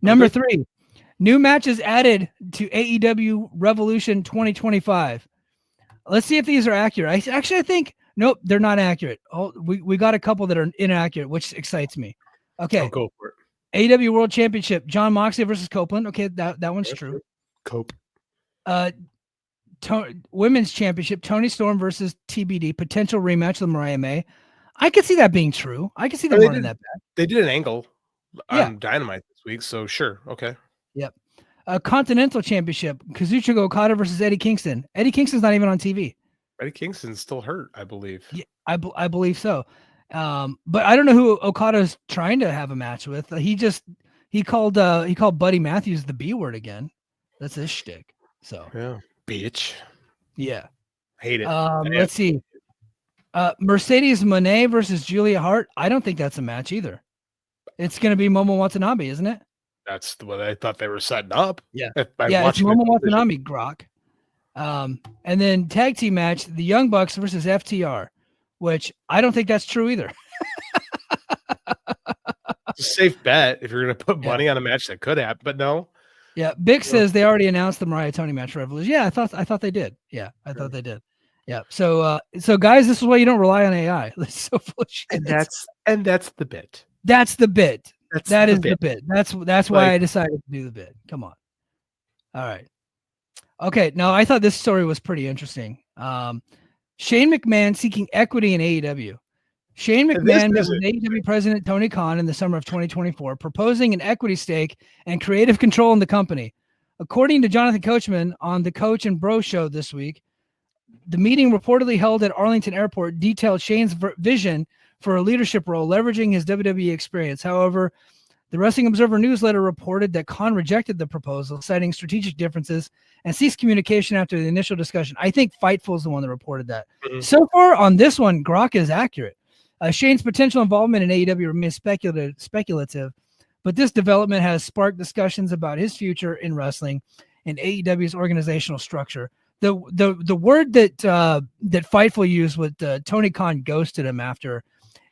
Number 3, new matches added to AEW Revolution 2025. Let's see if these are accurate. I think, nope, they're not accurate. Oh, we got a couple that are inaccurate, which excites me. Okay. I'll go for it. AEW World Championship, John Moxley versus Copeland. Okay, that one's true. Cope. Women's Championship, Toni Storm versus TBD, potential rematch with Mariah May. I could see that being true. I could see them running that back. They did an angle on Dynamite this week, so sure. Okay. Yep. Continental Championship, Kazuchika Okada versus Eddie Kingston. Eddie Kingston's not even on TV. Eddie Kingston's still hurt, I believe. Yeah, I believe so. But I don't know who Okada's trying to have a match with. He called Buddy Matthews the B word again. That's his shtick. So yeah, bitch. Yeah, hate it. Let's see. Mercedes Moné versus Julia Hart. I don't think that's a match either. It's going to be Momo Watanabe, isn't it? That's what I thought they were setting up. Yeah, it's Momo Watanabe, Grok. And then tag team match, the Young Bucks versus FTR, which I don't think that's true either. It's a safe bet if you're going to put money on a match that could happen, but no. Yeah, Big says they already announced the Mariah Tony match Revolution. Yeah, I thought they did. Yeah, I thought they did. Yeah. So guys, this is why you don't rely on AI. It's so full of shit. And that's the bit. That's the bit. That is the bit. That's why I decided to do the bit. Come on. All right. Okay. Now I thought this story was pretty interesting. Shane McMahon seeking equity in AEW. Shane McMahon met with AEW president Tony Kahn in the summer of 2024, proposing an equity stake and creative control in the company. According to Jonathan Coachman on the Coach and Bro show this week, the meeting reportedly held at Arlington Airport detailed Shane's vision for a leadership role, leveraging his WWE experience. However, the Wrestling Observer newsletter reported that Kahn rejected the proposal, citing strategic differences and ceased communication after the initial discussion. I think Fightful is the one that reported that. Mm-hmm. So far on this one, Grok is accurate. Shane's potential involvement in AEW remains speculative, but this development has sparked discussions about his future in wrestling and AEW's organizational structure. The word that Fightful used with Tony Khan ghosted him after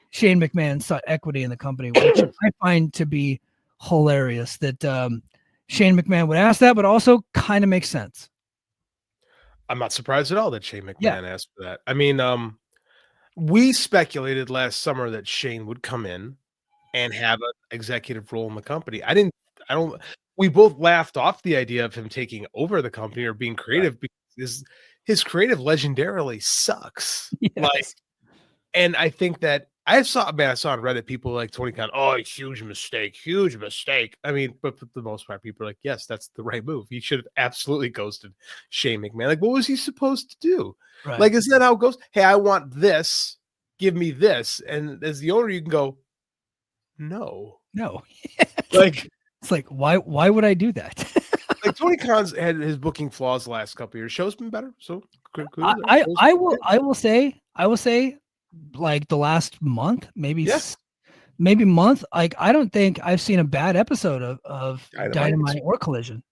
Shane McMahon sought equity in the company, which I find to be hilarious that Shane McMahon would ask that, but also kind of makes sense. I'm not surprised at all that Shane McMahon asked for that. I mean, we speculated last summer that Shane would come in and have an executive role in the company. We both laughed off the idea of him taking over the company or being creative because his creative legendarily sucks. Yes. And I think that I saw on Reddit people like Tony Khan, huge mistake. I mean, but for the most part, people are like, yes, that's the right move. He should have absolutely ghosted Shane McMahon. Like, what was he supposed to do? Right. Like, isn't that how it goes? Hey, I want this. Give me this. And as the owner, you can go, no. Like, it's like, why would I do that? Like Tony Khan's had his booking flaws the last couple of years. Show's been better. So I will say like the last month, maybe month. Like, I don't think I've seen a bad episode of Dynamite or Collision.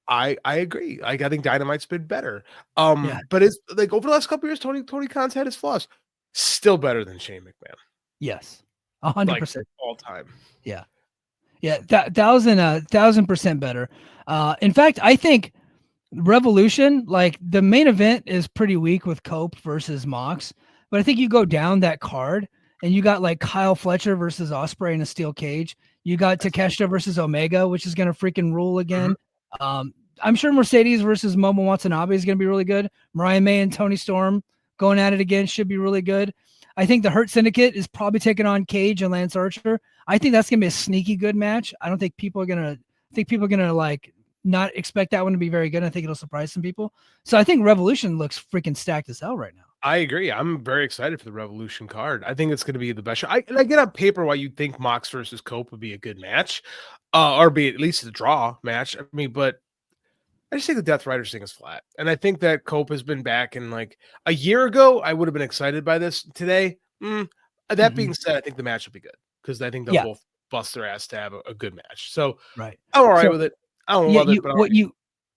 I agree. Like, I think Dynamite's been better. But it's like over the last couple of years, Tony Khan's had his flaws. Still better than Shane McMahon. Yes, 100% all time. Yeah, 1,000% better. In fact, I think Revolution, like the main event, is pretty weak with Cope versus Mox. But I think you go down that card and you got like Kyle Fletcher versus Ospreay in a steel cage. You got Takeshita versus Omega, which is going to freaking rule again. Mm-hmm. I'm sure Mercedes versus Momo Watanabe is going to be really good. Mariah May and Toni Storm going at it again should be really good. I think the Hurt Syndicate is probably taking on Cage and Lance Archer. I think that's going to be a sneaky good match. I don't think people are going to like not expect that one to be very good. I think it'll surprise some people. So I think Revolution looks freaking stacked as hell right now. I agree. I'm very excited for the Revolution card. I think it's going to be the best show. I get on paper why you'd think Mox versus Cope would be a good match, or be at least a draw match. I mean, but I just think the Death Riders thing is flat. And I think that Cope has been back in like a year ago. I would have been excited by this today. That being said, I think the match will be good because I think they'll both bust their ass to have a good match. So I'm all right with it. I don't love it, but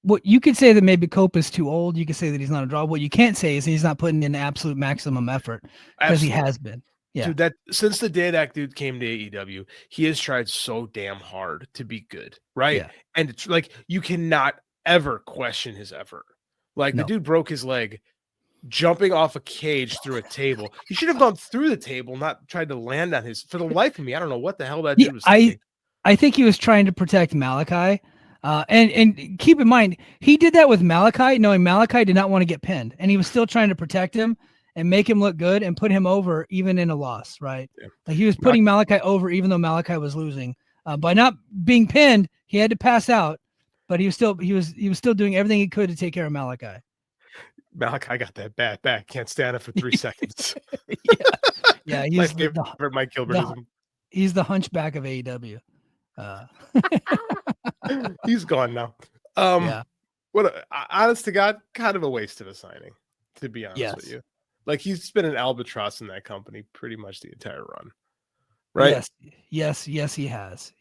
what you could say that maybe Cope is too old. You could say that he's not a draw. What you can't say is he's not putting in absolute maximum effort because he has been. Yeah. Dude, that since the day that dude came to AEW, he has tried so damn hard to be good, right? Yeah. And it's like you cannot ever question his effort. Like the No. dude broke his leg jumping off a cage through a table. He should have gone through the table, not tried to land on his. For the life of me, I don't know what the hell that Yeah, dude was thinking. I think he was trying to protect Malachi. And keep in mind, he did that with Malachi, knowing Malachi did not want to get pinned, and he was still trying to protect him and make him look good and put him over even in a loss, right? Yeah. Like he was putting Malachi over even though Malachi was losing. By not being pinned, he had to pass out, but he was still doing everything he could to take care of Malachi. Malachi got that bad back. Can't stand it for 3 seconds. Yeah, My he's favorite Mike Gilbertism. He's the hunchback of AEW. He's gone now. Yeah. What honest to God, kind of a waste of a signing, to be honest with you. Like he's been an albatross in that company pretty much the entire run. Right? Yes, he has.